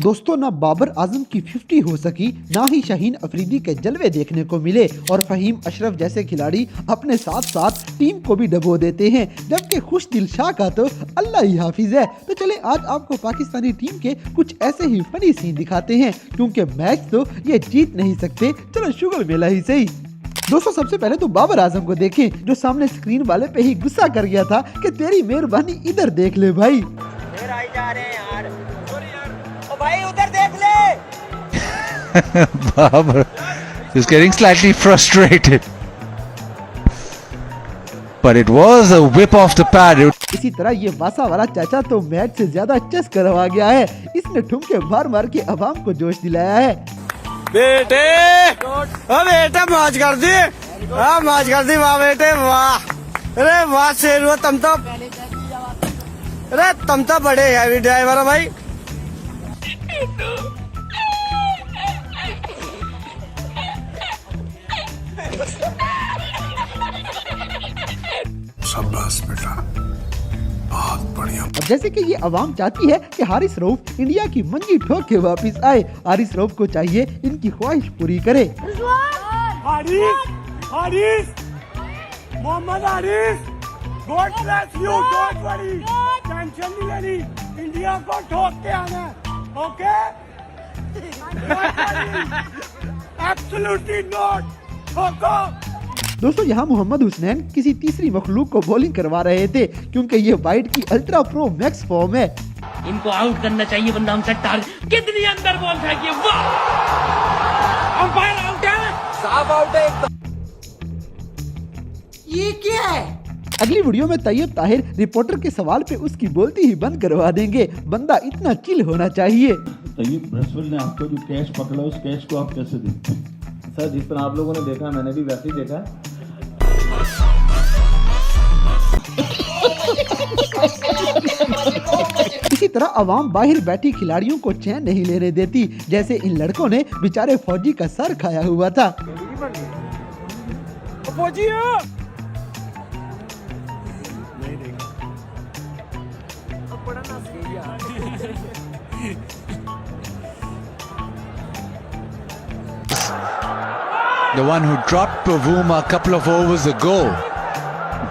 दोस्तों ना बाबर आजम की 50 हो सकी, ना ही शाहीन अफरीदी के जलवे देखने को मिले और फहीम अशरफ जैसे खिलाड़ी अपने साथ साथ टीम को भी डबो देते हैं, जबकि खुश दिल शाह का तो अल्लाह ही हाफिज है। तो चले आज आपको पाकिस्तानी टीम के कुछ ऐसे ही फनी सीन दिखाते हैं, क्योंकि मैच तो ये जीत नहीं सकते, चलो शुगर मेला ही सही। दोस्तों सबसे पहले तो बाबर आजम को देखें, जो सामने स्क्रीन वाले पे ही गुस्सा कर गया था कि तेरी मेहरबानी इधर देख ले भाई। फिर आई जा रहे हैं यार, ओ भाई उधर देख ले। Babar is getting slightly frustrated, but it was a whip off the pad. इसी तरह ये वासा वाला चाचा तो मैच से ज्यादा चस करवा गया है, इसने ठुमके मार मार के अवाम को जोश दिलाया है। बेटे ओ बेटा मौज कर दी, मौज कर दी, वाह बेटे वाह, अरे वाह शेर तुम तो बड़े हैवी ड्राइवर हो भाई। शाबाश बेटा, बहुत बढ़िया। अब जैसे कि ये अवाम चाहती है कि हारिस रऊफ इंडिया की मंजी ठोक के वापिस आए, हारिस रऊफ को चाहिए इनकी ख्वाहिश पूरी करे। Haris Mohammad Haris, God bless you, don't worry, tension नहीं लेनी, इंडिया को ठोक के आना, ओके? Absolutely not, ठोको। दोस्तों यहाँ मोहम्मद हुसनैन किसी तीसरी मखलूक को बॉलिंग करवा रहे थे, क्योंकि ये वाइड की अल्ट्रा प्रो मैक्स फॉर्म है। इनको आउट करना चाहिए वरना हमसे टारगेट। कितनी अंदर बॉल फेंकी, वाह! अंपायर आउट है, साफ आउट है एकदम। ये क्या है? अगली वीडियो में तैयब ताहिर रिपोर्टर के सवाल पे उसकी बोलती ही बंद करवा देंगे, बंदा इतना चिल होना चाहिए। तैयब रसवल ने आपको जो कैच पकड़ा उस कैच को आप कैसे देखते हैं? सर जिस तरह आप लोगों ने देखा मैंने भी वैसे ही देखा। इसी तरह अवाम बाहर बैठी खिलाड़ियों को चैन नहीं लेने देती, जैसे इन लड़कों ने बेचारे फौजी का सर खाया हुआ था। फौजी The one who dropped Pavuma a couple of overs ago,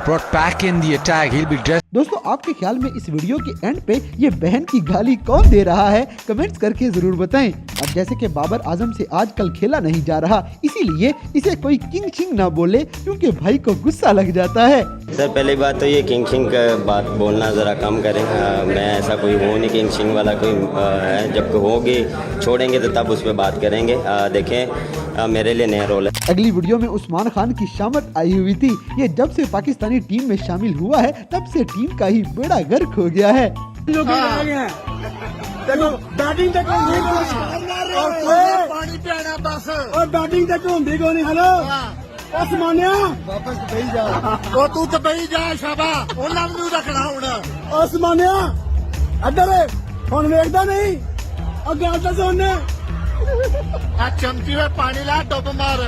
brought back in the attack. He'll be dressed. दोस्तों आपके ख्याल में इस वीडियो के एंड पे ये बहन की गाली कौन दे रहा है, कमेंट्स करके जरूर बताएं। अब जैसे कि बाबर आजम से आजकल खेला नहीं जा रहा, इसीलिए इसे कोई किंग शिंग ना बोले, क्योंकि भाई को गुस्सा लग जाता है। सर पहली बात तो ये किंग शिंग का बात बोलना ज़रा कम करें। मैं ऐसा कोई वो नहीं किंग शिंग वाला कोई है, जब होगी छोड़ेंगे तो तब उस पर बात करेंगे। देखें मेरे लिए नया रोल है। अगली वीडियो में उस्मान खान की शामत आई हुई थी। ये जब से पाकिस्तानी टीम में शामिल हुआ है तब से टीम का ही बेड़ा गर्क हो गया है। देखो बैटिंग तक पानी पियाना बस, और बैटिंग तक होंदी को नहीं। हेलो उस्मानिया वापस बही जा, ओ तू तो बही जा, शाबाश ਉਹਨਾਂ ਨੂੰ ਰੱਖਣਾ ਹੁਣ। उस्मानिया ਇੱਧਰ ਹੁਣ ਵੇਖਦਾ नहीं, ਅੱਗੇ ਆਟਾ सोने चमची में पानी ला डुब मार।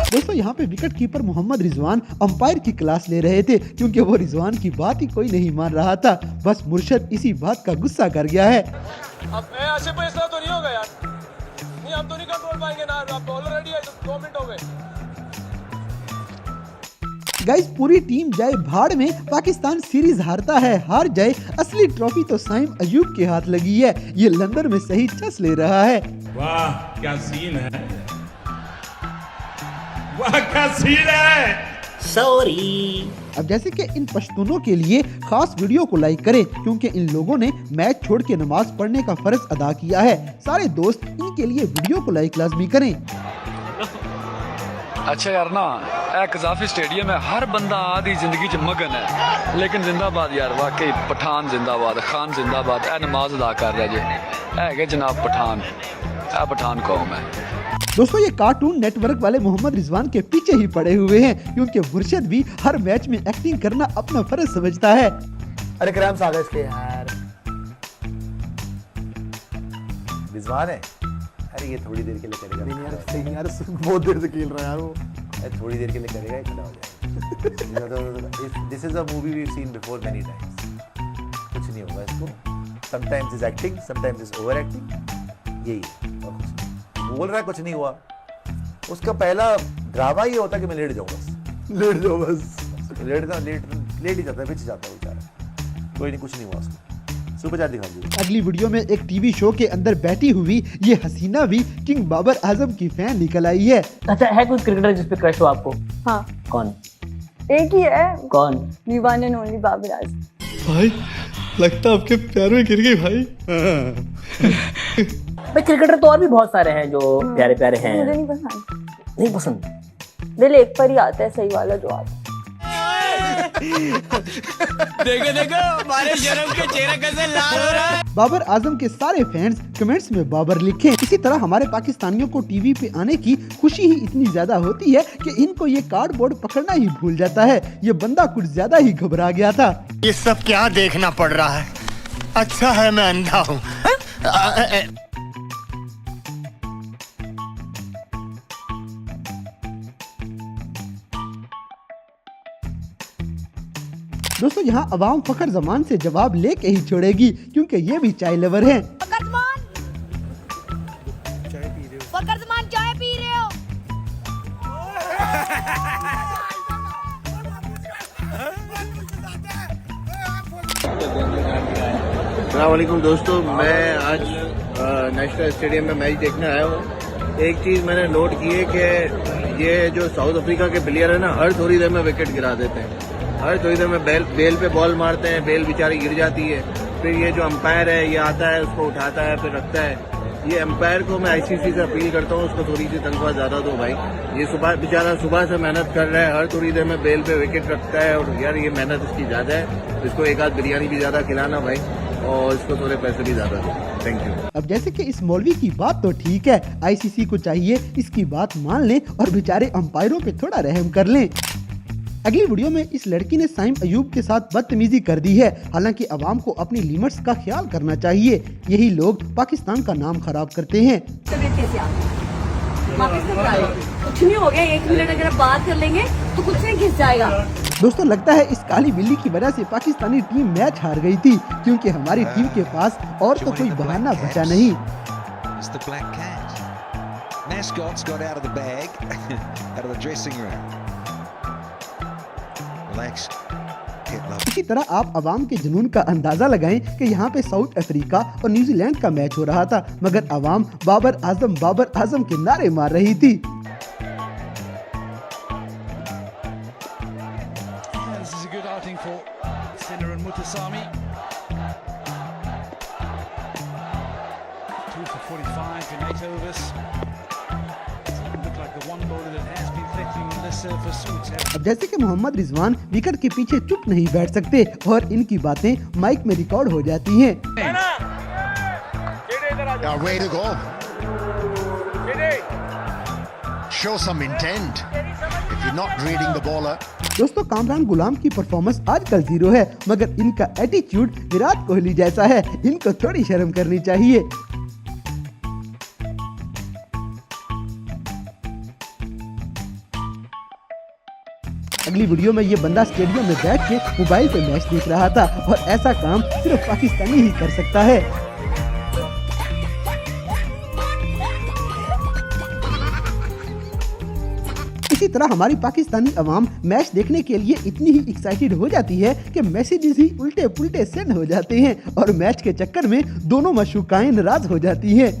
दोस्तों यहाँ पे wicket keeper Mohammad Rizwan umpire की क्लास ले रहे थे, क्योंकि वो रिजवान की बात ही कोई नहीं मान रहा था। बस मुर्शद इसी बात का गुस्सा कर गया है। अब ऐसे फैसला तो नहीं होगा यार, नहीं हम तो नहीं कंट्रोल पाएंगे ना, अब बॉलर रेडी है, 2 मिनट हो गए। गाइस पूरी टीम जाए भाड़ में, पाकिस्तान सीरीज हारता है हार जाए, असली ट्रॉफी तो साइम अयूब के हाथ लगी है। ये लंदन में सही चस ले रहा है। वाह क्या सीन है, वाह क्या सीन है। सॉरी। अब जैसे कि इन पश्तूनों के लिए खास वीडियो को लाइक करें, क्योंकि इन लोगों ने मैच छोड़ के नमाज पढ़ने का फर्ज अदा किया है। सारे दोस्त इनके लिए वीडियो को लाइक लाजमी करें। अच्छा यार ना कजाफी स्टेडियम है, हर बंदा आधी जिंदगी च मगन है, लेकिन जिंदाबाद यार, वाकई पठान जिंदाबाद, खान जिंदाबाद। ए नमाज अदा कर रहे जे है जनाब पठान, ए पठान कौम है। दोस्तों ये कार्टून नेटवर्क वाले मोहम्मद रिजवान के पीछे ही पड़े हुए हैं, क्योंकि मुर्शद भी हर मैच में एक्टिंग करना अपना फर्ज समझता है। अरे क्रैम्स आ गए इसके यार, रिजवान है। अरे ये थोड़ी देर के लिए करेगा। नहीं यार सही यार, बहुत देर से खेल रहा है यार वो। थोड़ी देर के लिए करेगा, ये खड़ा हो जाएगा। This is a movie we have seen before many times, कुछ नहीं होगा इसको। Sometimes is acting, sometimes is over acting, यही है और कुछ नहीं। बोल रहा है कुछ नहीं हुआ, उसका पहला ड्रामा ये होता है कि मैं लेट जाऊँ बस, लेट जाओ बस, लेट ही जाता है, बिछ जाता है बेचारा, कोई नहीं, कुछ नहीं हुआ उसको। सुपर चैट दिखा दीजिए। अगली वीडियो में एक टीवी शो के अंदर बैठी हुई ये हसीना भी किंग बाबर आजम की फैन निकल आई है। अच्छा, है कोई क्रिकेटर जिस पे क्रश हो आपको? हाँ, कौन? एक ही है। कौन? The one and only Babar Azam. भाई लगता आपके प्यार में गिर गई भाई। भाई क्रिकेटर तो और भी बहुत सारे हैं जो प्यारे प्यारे हैं। मुझे नहीं पसंद। नहीं पसंद? दिल एक पर ही आता है, सही वाला जो आता है। देखो देखो हमारे शर्म के चेहरा कैसे लाल हो रहा है। बाबर आजम के सारे फैंस कमेंट्स में बाबर लिखें। इसी तरह हमारे पाकिस्तानियों को टीवी पे आने की खुशी ही इतनी ज्यादा होती है कि इनको ये कार्डबोर्ड पकड़ना ही भूल जाता है। ये बंदा कुछ ज्यादा ही घबरा गया था। ये सब क्या देखना पड़ रहा है? अच्छा है मैं अंधा हूँ। दोस्तों यहाँ अवाम फखर जमान से जवाब लेके ही छोड़ेगी, क्योंकि ये भी चाय लवर हैं। फखर जमान चाय पी रहे हो? अस्सलामुअलैकुम दोस्तों, मैं आज नेशनल स्टेडियम में मैच देखने आया हूँ। एक चीज़ मैंने नोट की है कि ये जो साउथ अफ्रीका के प्लेयर है ना, हर थोड़ी देर में विकेट गिरा देते हैं, हर थोड़ी देर में बेल पे बॉल मारते हैं, बेल बेचारी गिर जाती है। फिर ये जो अंपायर है ये आता है, उसको उठाता है, फिर रखता है। ये अंपायर को मैं आईसीसी से अपील करता हूँ, उसको थोड़ी सी तनख्वाह ज़्यादा दो भाई। ये बेचारा सुबह से मेहनत कर रहा है, हर थोड़ी देर में बेल पे विकेट रखता है, और यार ये मेहनत इसकी ज़्यादा है। इसको एक आध बिरयानी भी ज़्यादा खिलाना भाई, और इसको थोड़े पैसे भी ज़्यादा दो। Thank you. अब जैसे कि इस मौलवी की बात तो ठीक है, आईसीसी को चाहिए इसकी बात मान लें और बेचारे अंपायरों पे थोड़ा रहम कर लें। अगली वीडियो में इस लड़की ने साइम अयूब के साथ बदतमीजी कर दी है। हालांकि अवाम को अपनी लिमिट्स का ख्याल करना चाहिए, यही लोग पाकिस्तान का नाम खराब करते हैं। कुछ नहीं हो गया, 1 मिनट अगर आप बात कर लेंगे तो कुछ नहीं घिस जाएगा। दोस्तों लगता है इस काली बिल्ली की वजह से पाकिस्तानी टीम मैच हार गई थी, क्योंकि हमारी टीम के पास और तो कोई बहाना बचा नहीं। इसी तरह आप अवाम के जुनून का अंदाजा लगाएं कि यहाँ पे साउथ अफ्रीका और न्यूजीलैंड का मैच हो रहा था, मगर अवाम बाबर आजम के नारे मार रही थी। अब जैसे कि मोहम्मद रिजवान विकेट के पीछे चुप नहीं बैठ सकते और इनकी बातें माइक में रिकॉर्ड हो जाती हैं। दोस्तों कामरान गुलाम की परफॉर्मेंस आजकल 0 है, मगर इनका एटीट्यूड विराट कोहली जैसा है। इनको थोड़ी शर्म करनी चाहिए। अगली वीडियो में ये बंदा स्टेडियम में बैठ के मोबाइल पे मैच देख रहा था, और ऐसा काम सिर्फ पाकिस्तानी ही कर सकता है। इसी तरह हमारी पाकिस्तानी अवाम मैच देखने के लिए इतनी ही एक्साइटेड हो जाती है कि मैसेजेस ही उल्टे पुल्टे सेंड हो जाते हैं, और मैच के चक्कर में दोनों मशूकाएं नाराज हो जाती हैं।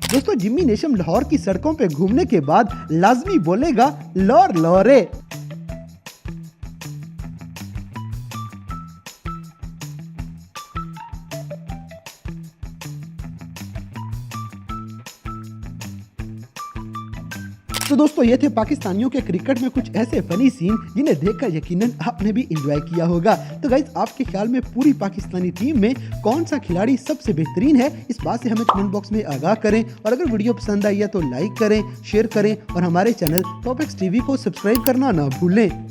दोस्तों जिम्मी नेशम लाहौर की सड़कों पे घूमने के बाद लाजमी बोलेगा लौर लौरे। तो दोस्तों ये थे पाकिस्तानियों के क्रिकेट में कुछ ऐसे फनी सीन जिन्हें देखकर यकीनन आपने भी एंजॉय किया होगा। तो गाइस आपके ख्याल में पूरी पाकिस्तानी टीम में कौन सा खिलाड़ी सबसे बेहतरीन है, इस बात से हमें कमेंट बॉक्स में आगाह करें। और अगर वीडियो पसंद आई है तो लाइक करें, शेयर करें और हमारे चैनल टॉप एक्स टीवी को सब्सक्राइब करना ना भूलें।